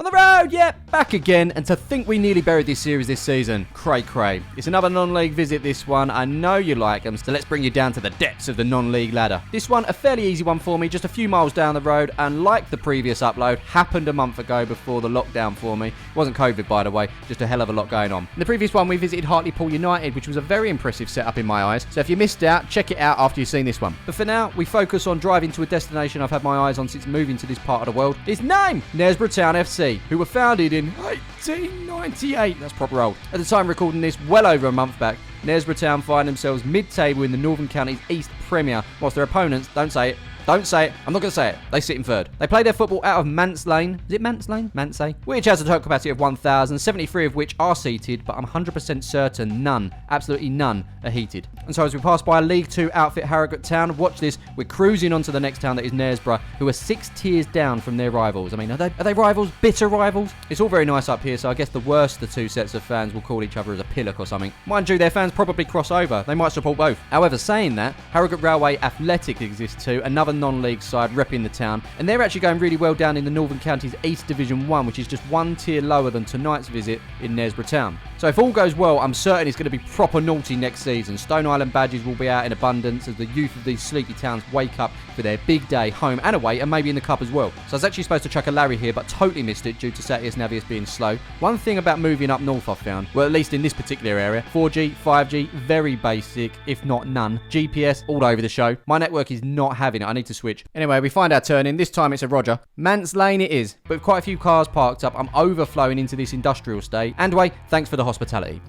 On the road, yeah, back again, and to think we nearly buried this series this season. Cray. It's another non-league visit, this one. I know you like them, so let's bring you down to the depths of the non-league ladder. This one, a fairly easy one for me, just a few miles down the road, and like the previous upload, happened a month ago before the lockdown for me. It wasn't COVID, by the way, just a hell of a lot going on. In the previous one, we visited Hartlepool United, which was a very impressive setup in my eyes, so if you missed out, check it out after you've seen this one. But for now, we focus on driving to a destination I've had my eyes on since moving to this part of the world. Its name, Knaresborough Town FC, who were founded in 1898. That's proper old. At the time recording this, well over a month back, Knaresborough Town find themselves mid-table in the Northern Counties East Premier, whilst their opponents, don't say it, I'm not going to say it. They sit in third. They play their football out of Mance Lane. Is it Mance Lane? Mansay? Which has a total capacity of 1,000, 73 of which are seated, but I'm 100% certain none, absolutely none, are heated. And so as we pass by a League 2 outfit Harrogate Town, watch this, we're cruising on to the next town that is Knaresborough, who are 6 tiers down from their rivals. I mean, are they rivals? Bitter rivals? It's all very nice up here, so I guess the worst the two sets of fans will call each other as a pillock or something. Mind you, their fans probably cross over. They might support both. However, saying that, Harrogate Railway Athletic exists too, another non-league side repping the town, and they're actually going really well down in the Northern Counties East Division 1, which is just one tier lower than tonight's visit in Knaresborough Town. So if all goes well, I'm certain it's going to be proper naughty next season. Stone Island badges will be out in abundance as the youth of these sleepy towns wake up for their big day, home and away, and maybe in the cup as well. So I was actually supposed to chuck a Larry here, but totally missed it due to Satius Navius being slow. One thing about moving up north I've found, well at least in this particular area, 4G, 5G, very basic, if not none. GPS all over the show. My network is not having it, I need to switch. Anyway, we find our turn in, this time it's a Roger. Mance Lane it is, but with quite a few cars parked up, I'm overflowing into this industrial estate. And wait, thanks for the hospitality.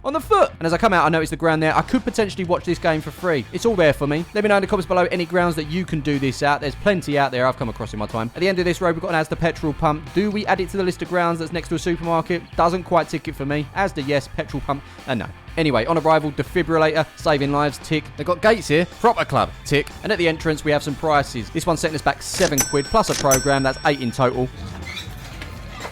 On the foot! And as I come out, I notice the ground there. I could potentially watch this game for free. It's all there for me. Let me know in the comments below any grounds that you can do this at. There's plenty out there I've come across in my time. At the end of this road, we've got an Asda petrol pump. Do we add it to the list of grounds that's next to a supermarket? Doesn't quite tick it for me. Asda, yes. Petrol pump, no. Anyway, on arrival, defibrillator, saving lives, tick. They've got gates here, proper club, tick. And at the entrance, we have some prices. This one's setting us back £7 plus a programme, that's 8 in total.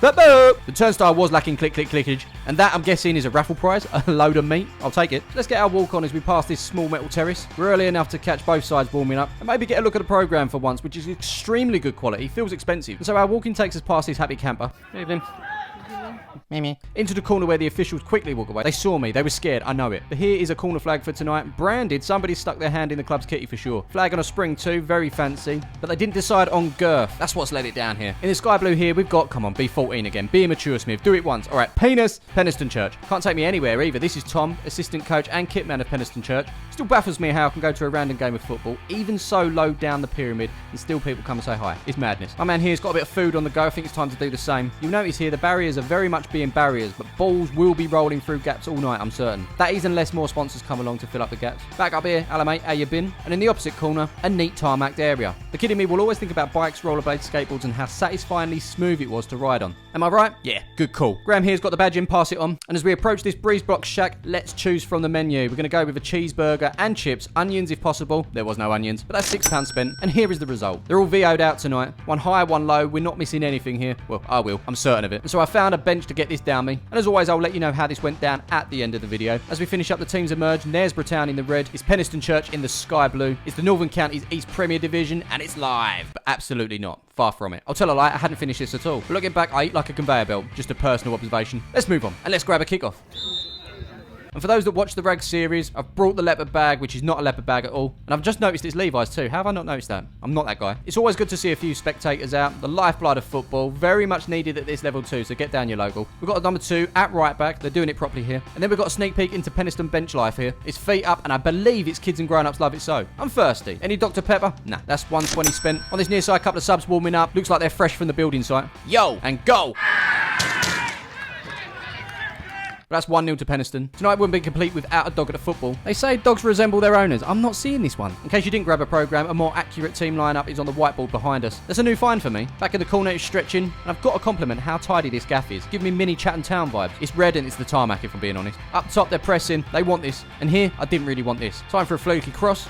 The turnstile was lacking clickage, and that I'm guessing is a raffle prize, a load of meat. I'll take it. Let's get our walk on as we pass this small metal terrace. We're early enough to catch both sides warming up, and maybe get a look at the programme for once, which is extremely good quality, feels expensive. And so our walking takes us past this happy camper. Evening. Into the corner where the officials quickly walk away. They saw me, they were scared, I know it. But here is a corner flag for tonight, branded. Somebody stuck their hand in the club's kitty for sure. Flag on a spring too, very fancy. But they didn't decide on girth. That's what's let it down here. In the sky blue here, we've got, come on, be 14 again. Be a mature Smiv, do it once. Alright, penis, Penistone Church. Can't take me anywhere either. This is Tom, assistant coach and kitman of Penistone Church. Still baffles me how I can go to a random game of football, even so low down the pyramid, and still people come and say hi. It's madness. My man here's got a bit of food on the go. I think it's time to do the same. You'll notice here the barriers are very much being barriers, but balls will be rolling through gaps all night, I'm certain. That is unless more sponsors come along to fill up the gaps. Back up here, hello mate, how you been? And in the opposite corner, a neat tarmacked area. The kid in me will always think about bikes, rollerblades, skateboards, and how satisfyingly smooth it was to ride on. Am I right? Yeah, good call. Graham here's got the badge in, pass it on. And as we approach this breeze block shack, let's choose from the menu. We're going to go with a cheeseburger and chips, onions if possible. There was no onions, but that's £6 spent. And here is the result. They're all VO'd out tonight. One high, one low. We're not missing anything here. Well, I will. I'm certain of it. And so I found a bench to get this down me. And as always, I'll let you know how this went down at the end of the video. As we finish up, the teams emerge. Knaresborough Town in the red. It's Penistone Church in the sky blue. It's the Northern Counties East Premier Division, and it's live. But absolutely not. Far from it. I'll tell a lie, I hadn't finished this at all. But looking back, I eat like a conveyor belt. Just a personal observation. Let's move on, and let's grab a kickoff. And for those that watch the Rag series, I've brought the leopard bag, which is not a leopard bag at all. And I've just noticed it's Levi's too. How have I not noticed that? I'm not that guy. It's always good to see a few spectators out. The lifeblood of football, very much needed at this level too, so get down your local. We've got a number 2 at right back. They're doing it properly here. And then we've got a sneak peek into Penistone bench life here. It's feet up, and I believe it's kids and grown-ups love it so. I'm thirsty. Any Dr. Pepper? Nah, that's 120 spent. On this near side, couple of subs warming up. Looks like they're fresh from the building site. Yo, and go! That's 1-0 to Penistone. Tonight wouldn't be complete without a dog at the football. They say dogs resemble their owners. I'm not seeing this one. In case you didn't grab a programme, a more accurate team lineup is on the whiteboard behind us. That's a new find for me. Back in the corner is stretching, and I've got to compliment how tidy this gaff is. Give me mini Chatham Town vibes. It's red and it's the tarmac if I'm being honest. Up top they're pressing. They want this. And here, I didn't really want this. Time for a fluky cross.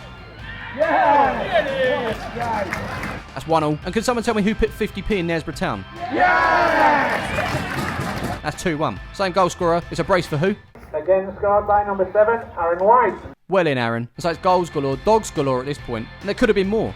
Yeah! That's 1-1. And can someone tell me who put 50p in Knaresborough Town? Yeah! That's 2-1. Same goal scorer. It's a brace for who? Again scored by number 7, Aaron White. Well in, Aaron. So it's goals galore, dogs galore at this point. And there could have been more.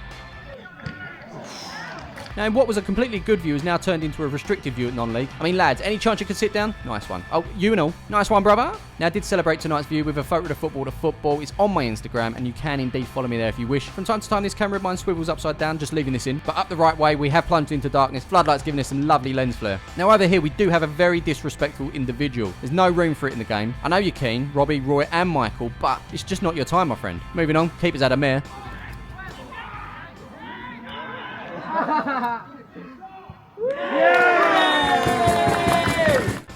Now, in what was a completely good view is now turned into a restricted view at non-league. I mean, lads, any chance you could sit down? Nice one. Oh, you and all. Nice one, brother. Now, I did celebrate tonight's view with a photo of the football to football. It's on my Instagram, and you can indeed follow me there if you wish. From time to time, this camera of mine swivels upside down, just leaving this in. But up the right way, we have plunged into darkness. Floodlights giving us some lovely lens flare. Now, over here, we do have a very disrespectful individual. There's no room for it in the game. I know you're keen, Robbie, Roy, and Michael, but it's just not your time, my friend. Moving on, keepers had a mare.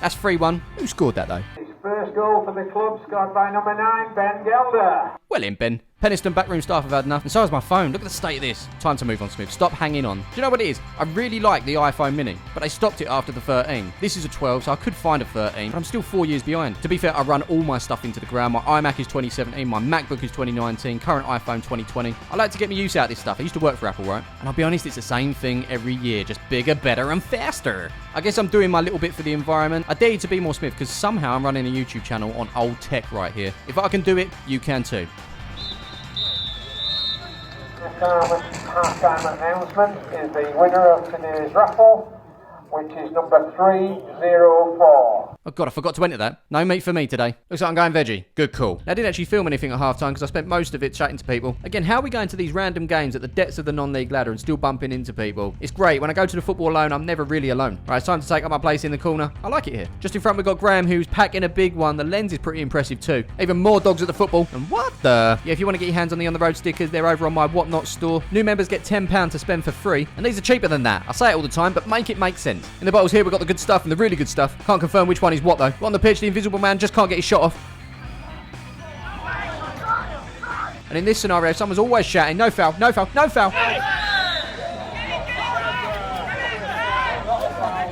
That's 3-1. Who scored that, though? His first goal for the club scored by number 9, Ben Gelder. Well in, Ben. Penniston backroom staff have had enough, and so has my phone. Look at the state of this. Time to move on, Smiv. Stop hanging on. Do you know what it is? I really like the iPhone mini, but they stopped it after the 13. This is a 12, so I could find a 13, but I'm still 4 years behind. To be fair, I run all my stuff into the ground. My iMac is 2017, my MacBook is 2019, current iPhone 2020. I like to get my use out of this stuff. I used to work for Apple, right? And I'll be honest, it's the same thing every year, just bigger, better, and faster. I guess I'm doing my little bit for the environment. I dare you to be more, Smiv, because somehow I'm running a YouTube channel on old tech right here. If I can do it, you can too. Half-time announcement is the winner of today's raffle, which is number 304. Oh god, I forgot to enter that. No meat for me today. Looks like I'm going veggie. Good call. Now, I didn't actually film anything at half-time because I spent most of it chatting to people. Again, how are we going to these random games at the depths of the non-league ladder and still bumping into people? It's great. When I go to the football alone, I'm never really alone. Right, it's time to take up my place in the corner. I like it here. Just in front, we've got Graham, who's packing a big one. The lens is pretty impressive too. Even more dogs at the football. And what the? Yeah, if you want to get your hands on the On The Road stickers, they're over on my Whatnot store. New members get £10 to spend for free, and these are cheaper than that. I say it all the time, but make it make sense. In the bottles here, we've got the good stuff and the really good stuff. Can't confirm which one is what though. On the pitch, the invisible man just can't get his shot off. And in this scenario, someone's always shouting, no foul, no foul, no foul.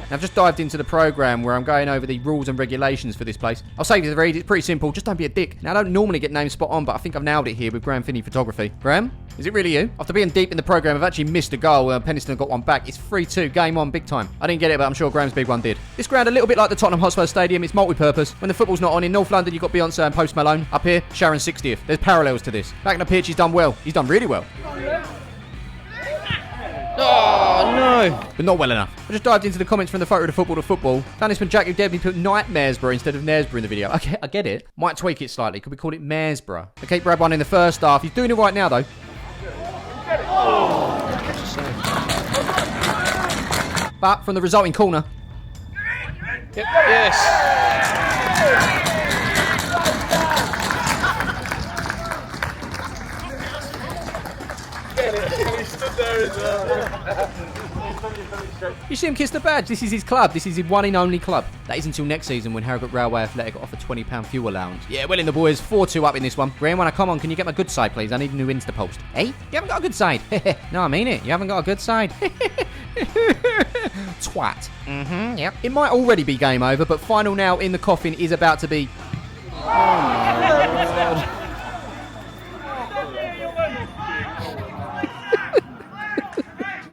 Now, I've just dived into the program where I'm going over the rules and regulations for this place. I'll save you the read. It's pretty simple. Just don't be a dick. Now, I don't normally get names spot on, but I think I've nailed it here with Graham Finney Photography. Graham? Is it really you? After being deep in the program, I've actually missed a goal. Penniston got one back. It's 3-2. Game on, big time. I didn't get it, but I'm sure Graham's big one did. This ground, a little bit like the Tottenham Hotspur Stadium. It's multi-purpose. When the football's not on, in North London, you've got Beyonce and Post Malone. Up here, Sharon's 60th. There's parallels to this. Back in the pitch, he's done well. He's done really well. Oh, no. But not well enough. I just dived into the comments from the photo of the football to football. Found this when Jack Debbie put Nightmaresborough instead of Knaresborough in the video. Okay, I get it. Might tweak it slightly. Could we call it Maresborough? Okay, Brad won in the first half. He's doing it right now, though. Oh. But from the resulting corner. Yep. Yes. You see him kiss the badge. This is his club. This is his one and only club. That is until next season when Harrogate Railway Athletic offer £20 fuel allowance. Yeah, well in the boys. 4-2 up in this one. Graham, when I come on, can you get my good side, please? I need a new Insta post. Hey, you haven't got a good side. No, I mean it. You haven't got a good side. Twat. Yep. It might already be game over, but final nail in the coffin is about to be... Oh, my God.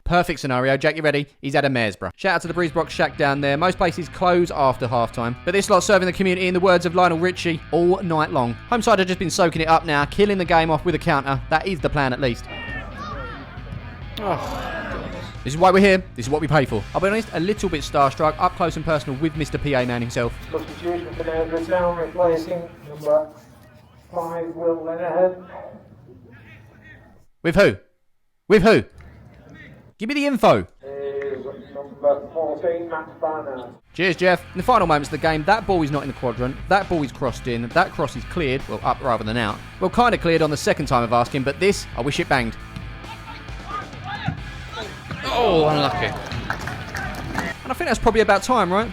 Perfect scenario. Jack, you ready? He's at a Knaresborough. Shout out to the Breezebrook Shack down there. Most places close after half-time, but this lot's serving the community, in the words of Lionel Richie, all night long. Homeside have just been soaking it up now, killing the game off with a counter. That is the plan, at least. Oh. This is why we're here. This is what we pay for. I'll be honest, a little bit starstruck, up close and personal with Mr. PA Man himself. Substitution for Knaresborough Town, replacing number 5, Will Unheard. With who? With who? Give me the info. Number 14, Matt Barnard. Cheers, Jeff. In the final moments of the game, that ball is not in the quadrant. That ball is crossed in. That cross is cleared. Well, up rather than out. Well, kind of cleared on the second time of asking, but this, I wish it banged. Oh, unlucky. And I think that's probably about time, right?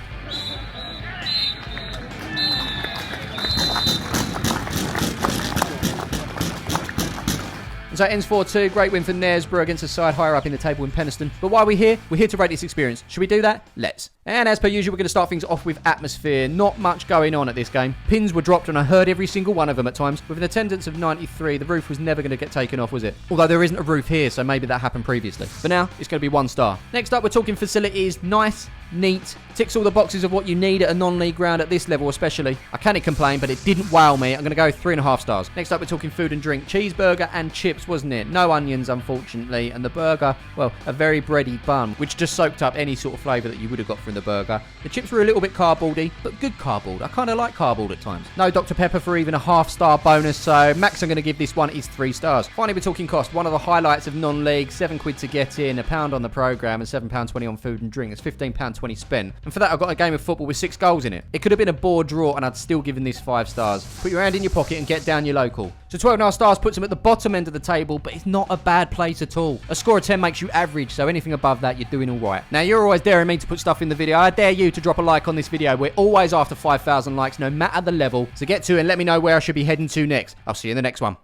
And so it ends 4-2. Great win for Knaresborough against a side higher up in the table in Penniston. But while we're here to rate this experience. Should we do that? Let's. And as per usual, we're going to start things off with atmosphere. Not much going on at this game. Pins were dropped and I heard every single one of them at times. With an attendance of 93, the roof was never going to get taken off, was it? Although there isn't a roof here, so maybe that happened previously. For now, it's going to be 1 star. Next up, we're talking facilities. Nice, neat, ticks all the boxes of what you need at a non-league ground at this level especially. I can't complain, but it didn't wow me. I'm going to go 3.5 stars. Next up, we're talking food and drink. Cheeseburger and chips, wasn't it? No onions, unfortunately. And the burger, well, a very bready bun, which just soaked up any sort of flavour that you would have got from the burger. The chips were a little bit cardboardy, but good cardboard. I kind of like cardboard at times. No Dr. Pepper for even a half-star bonus, so max I'm going to give this one is 3 stars. Finally, we're talking cost. One of the highlights of non-league, £7 to get in, £1 on the programme, and £7.20 on food and drink. It's £15.20 spent. And for that, I've got a game of football with 6 goals in it. It could have been a bore draw, and I'd still given this 5 stars. Put your hand in your pocket and get down your local. So 12.5 stars puts them at the bottom end of the table, but it's not a bad place at all. A score of 10 makes you average, so anything above that, you're doing all right. Now, you're always daring me to put stuff in the video. I dare you to drop a like on this video. We're always after 5,000 likes, no matter the level. So get to it and let me know where I should be heading to next. I'll see you in the next one.